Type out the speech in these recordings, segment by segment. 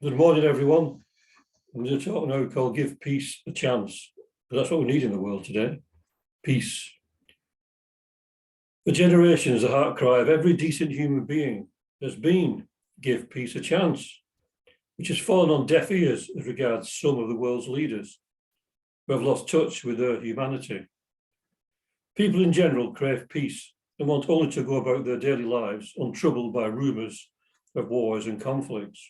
Good morning, everyone. I'm going to talk now called Give Peace a Chance, because that's what we need in the world today, peace. For generations, the heart cry of every decent human being has been give peace a chance, which has fallen on deaf ears as regards some of the world's leaders who have lost touch with their humanity. People in general crave peace and want only to go about their daily lives untroubled by rumours of wars and conflicts.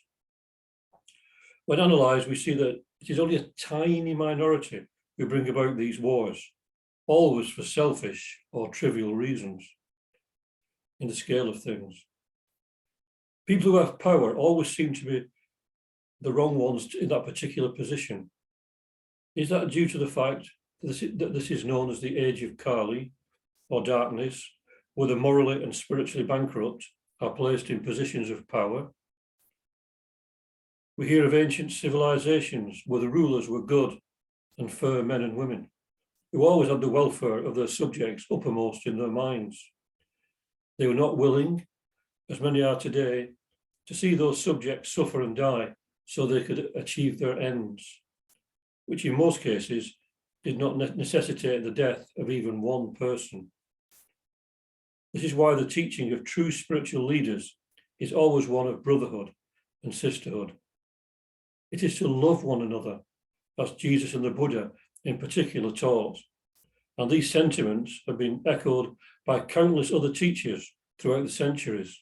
When analysed, we see that it is only a tiny minority who bring about these wars, always for selfish or trivial reasons in the scale of things. People who have power always seem to be the wrong ones in that particular position. Is that due to the fact that this is known as the age of Kali or darkness, where the morally and spiritually bankrupt are placed in positions of power? We hear of ancient civilizations where the rulers were good and fair men and women, who always had the welfare of their subjects uppermost in their minds. They were not willing, as many are today, to see those subjects suffer and die so they could achieve their ends, which in most cases did not necessitate the death of even one person. This is why the teaching of true spiritual leaders is always one of brotherhood and sisterhood. It is to love one another, as Jesus and the Buddha in particular taught. And these sentiments have been echoed by countless other teachers throughout the centuries.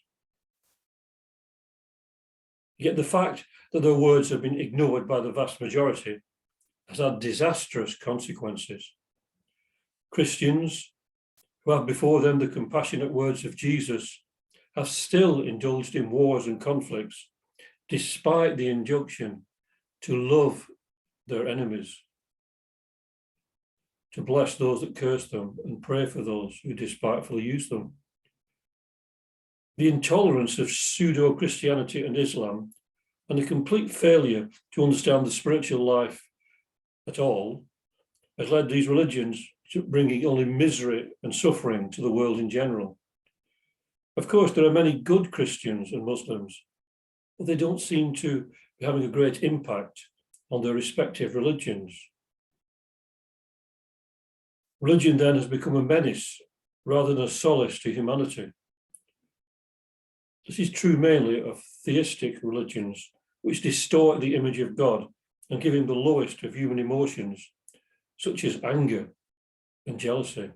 Yet the fact that their words have been ignored by the vast majority has had disastrous consequences. Christians who have before them the compassionate words of Jesus have still indulged in wars and conflicts, despite the injunction to love their enemies, to bless those that curse them and pray for those who despitefully use them. The intolerance of pseudo-Christianity and Islam and the complete failure to understand the spiritual life at all has led these religions to bringing only misery and suffering to the world in general. Of course, there are many good Christians and Muslims, but they don't seem to be having a great impact on their respective religions. Religion then has become a menace rather than a solace to humanity. This is true mainly of theistic religions, which distort the image of God and give him the lowest of human emotions, such as anger and jealousy.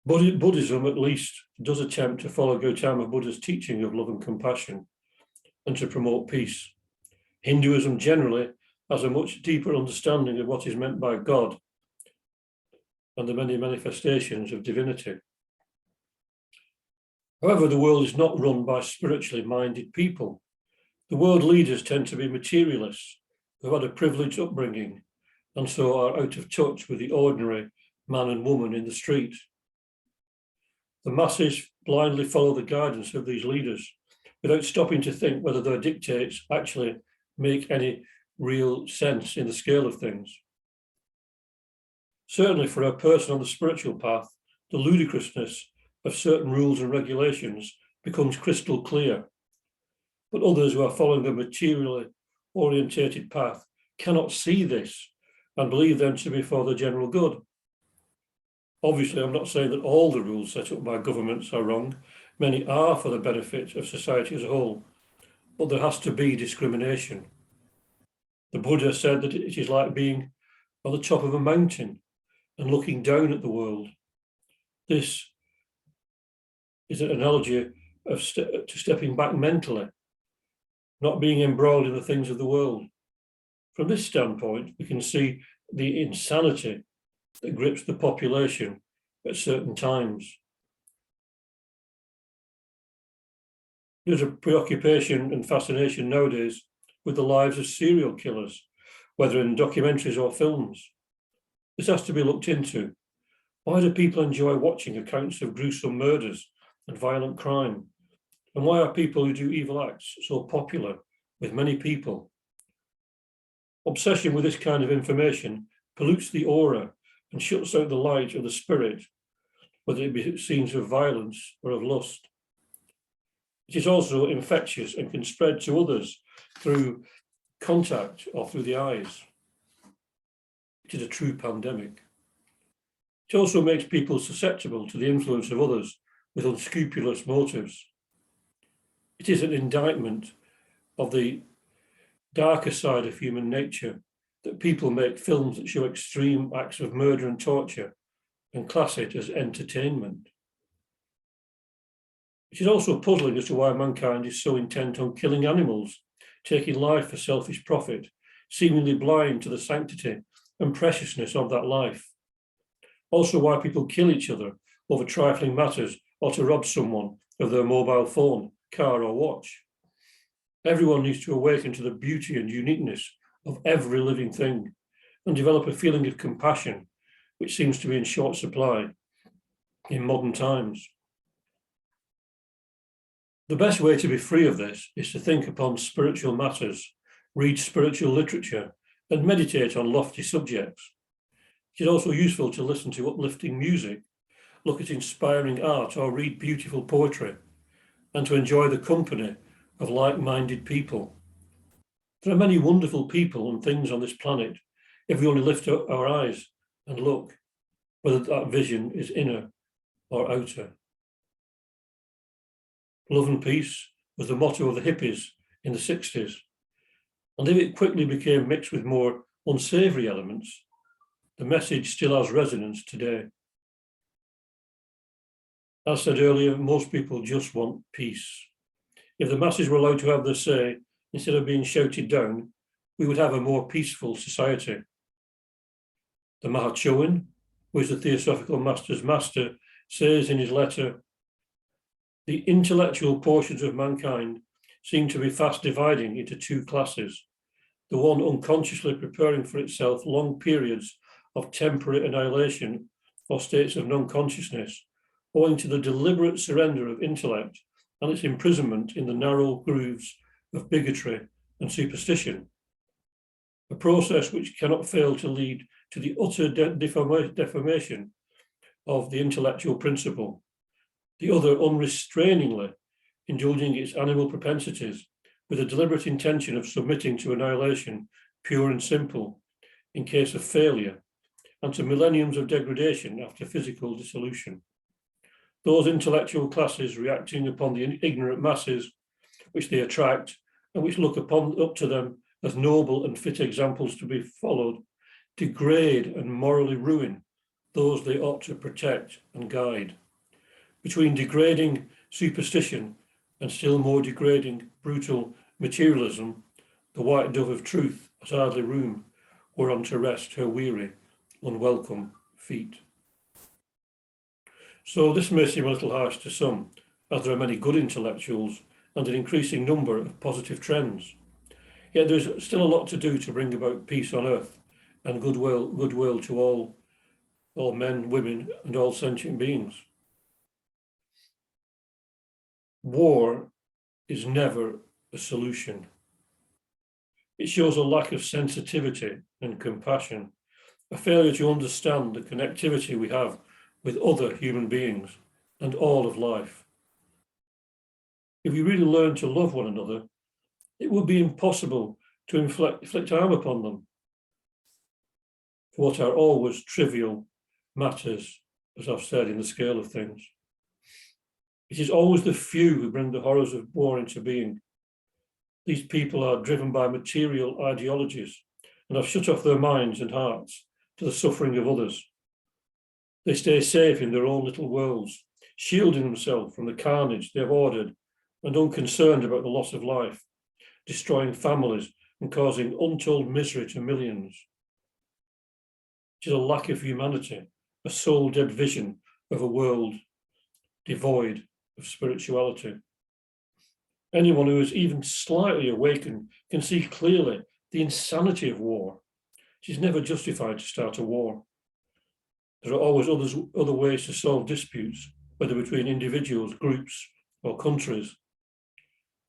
Buddhism, at least, does attempt to follow Gautama Buddha's teaching of love and compassion and to promote peace. Hinduism generally has a much deeper understanding of what is meant by God and the many manifestations of divinity. However, the world is not run by spiritually minded people. The world leaders tend to be materialists who have had a privileged upbringing and so are out of touch with the ordinary man and woman in the street. The masses blindly follow the guidance of these leaders without stopping to think whether their dictates actually make any real sense in the scale of things. Certainly for a person on the spiritual path, the ludicrousness of certain rules and regulations becomes crystal clear. But others who are following a materially orientated path cannot see this and believe them to be for the general good. Obviously, I'm not saying that all the rules set up by governments are wrong. Many are for the benefit of society as a whole, but there has to be discrimination. The Buddha said that it is like being on the top of a mountain and looking down at the world. This is an analogy of to stepping back mentally, not being embroiled in the things of the world. From this standpoint, we can see the insanity that grips the population at certain times. There's a preoccupation and fascination nowadays with the lives of serial killers, whether in documentaries or films. This has to be looked into. Why do people enjoy watching accounts of gruesome murders and violent crime? And why are people who do evil acts so popular with many people? Obsession with this kind of information pollutes the aura and shuts out the light of the spirit, whether it be scenes of violence or of lust. It is also infectious and can spread to others through contact or through the eyes. It is a true pandemic. It also makes people susceptible to the influence of others with unscrupulous motives. It is an indictment of the darker side of human nature that people make films that show extreme acts of murder and torture and class it as entertainment. It is also puzzling as to why mankind is so intent on killing animals, taking life for selfish profit, seemingly blind to the sanctity and preciousness of that life. Also why people kill each other over trifling matters or to rob someone of their mobile phone, car or watch. Everyone needs to awaken to the beauty and uniqueness of every living thing and develop a feeling of compassion, which seems to be in short supply in modern times. The best way to be free of this is to think upon spiritual matters, read spiritual literature, and meditate on lofty subjects. It is also useful to listen to uplifting music, look at inspiring art, or read beautiful poetry, and to enjoy the company of like-minded people. There are many wonderful people and things on this planet if we only lift up our eyes and look, whether that vision is inner or outer. Love and peace was the motto of the hippies in the 60s, and if it quickly became mixed with more unsavoury elements, the message still has resonance today. As said earlier, most people just want peace. If the masses were allowed to have their say, instead of being shouted down, we would have a more peaceful society. The Mahachohan, who is the Theosophical Master's master, says in his letter, "The intellectual portions of mankind seem to be fast dividing into two classes, the one unconsciously preparing for itself long periods of temporary annihilation or states of non-consciousness, owing to the deliberate surrender of intellect and its imprisonment in the narrow grooves of bigotry and superstition, a process which cannot fail to lead to the utter deformation of the intellectual principle, the other unrestrainingly indulging its animal propensities with a deliberate intention of submitting to annihilation, pure and simple, in case of failure, and to millenniums of degradation after physical dissolution. Those intellectual classes reacting upon the ignorant masses which they attract and which look up to them as noble and fit examples to be followed, degrade and morally ruin those they ought to protect and guide. Between degrading superstition and still more degrading brutal materialism, the white dove of truth has hardly room whereon to rest her weary, unwelcome feet." So this may seem a little harsh to some, as there are many good intellectuals and an increasing number of positive trends. Yet there's still a lot to do to bring about peace on earth and goodwill to all men, women, and all sentient beings. War is never a solution. It shows a lack of sensitivity and compassion, a failure to understand the connectivity we have with other human beings and all of life. If we really learn to love one another, it would be impossible to inflict harm upon them for what are always trivial matters, as I've said, in the scale of things. It is always the few who bring the horrors of war into being. These people are driven by material ideologies and have shut off their minds and hearts to the suffering of others. They stay safe in their own little worlds, shielding themselves from the carnage they have ordered and unconcerned about the loss of life, destroying families and causing untold misery to millions. It is a lack of humanity, a soul-dead vision of a world devoid of spirituality. Anyone who is even slightly awakened can see clearly the insanity of war. It is never justified to start a war. There are always other ways to solve disputes, whether between individuals, groups, or countries.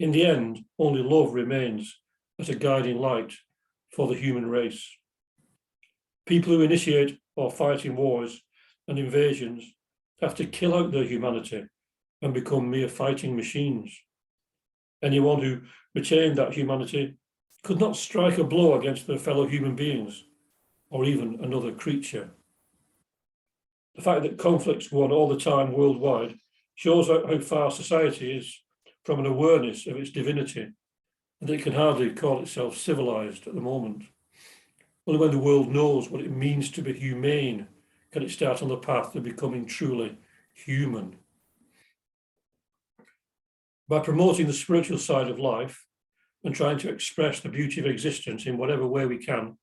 In the end, only love remains as a guiding light for the human race. People who initiate or fight in wars and invasions have to kill out their humanity and become mere fighting machines. Anyone who retained that humanity could not strike a blow against their fellow human beings or even another creature. The fact that conflicts go on all the time worldwide shows how far society is from an awareness of its divinity, and that it can hardly call itself civilized at the moment. Only when the world knows what it means to be humane can it start on the path to becoming truly human. By promoting the spiritual side of life and trying to express the beauty of existence in whatever way we can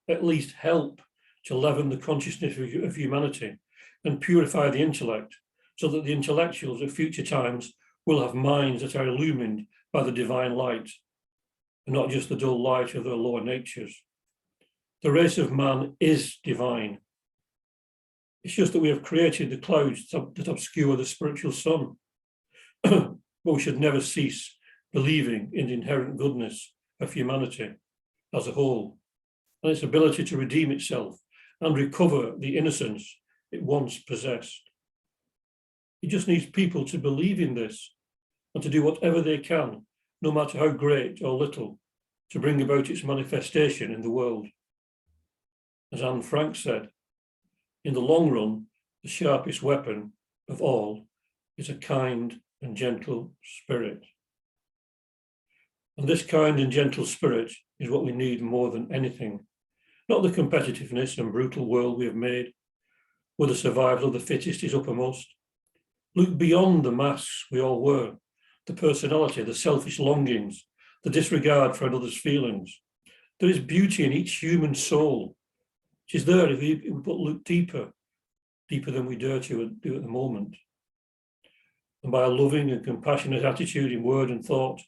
at least help to leaven the consciousness of humanity and purify the intellect, so that the intellectuals of future times will have minds that are illumined by the divine light, and not just the dull light of their lower natures. The race of man is divine. It's just that we have created the clouds that obscure the spiritual sun. But we should never cease believing in the inherent goodness of humanity as a whole, and its ability to redeem itself and recover the innocence it once possessed. It just needs people to believe in this and to do whatever they can, no matter how great or little, to bring about its manifestation in the world. As Anne Frank said, in the long run, the sharpest weapon of all is a kind and gentle spirit. And this kind and gentle spirit is what we need more than anything. Not the competitiveness and brutal world we have made, where the survival of the fittest is uppermost. Look beyond the masks we all wear, the personality, the selfish longings, the disregard for another's feelings. There is beauty in each human soul. It is there if we but look deeper than we dare to do at the moment. And by a loving and compassionate attitude in word and thought,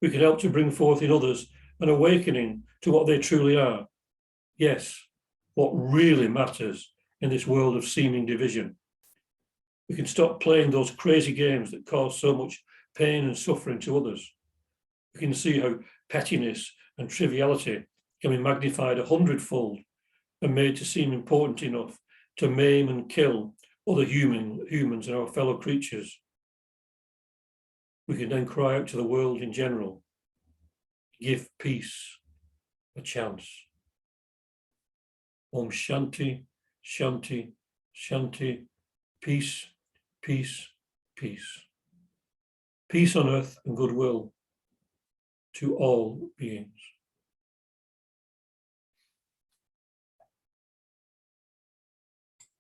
we can help to bring forth in others an awakening to what they truly are. Yes, what really matters in this world of seeming division. We can stop playing those crazy games that cause so much pain and suffering to others. We can see how pettiness and triviality can be magnified 100-fold and made to seem important enough to maim and kill other humans and our fellow creatures. We can then cry out to the world in general, give peace a chance. Om Shanti, Shanti, Shanti, peace, peace, peace. Peace on earth and goodwill to all beings.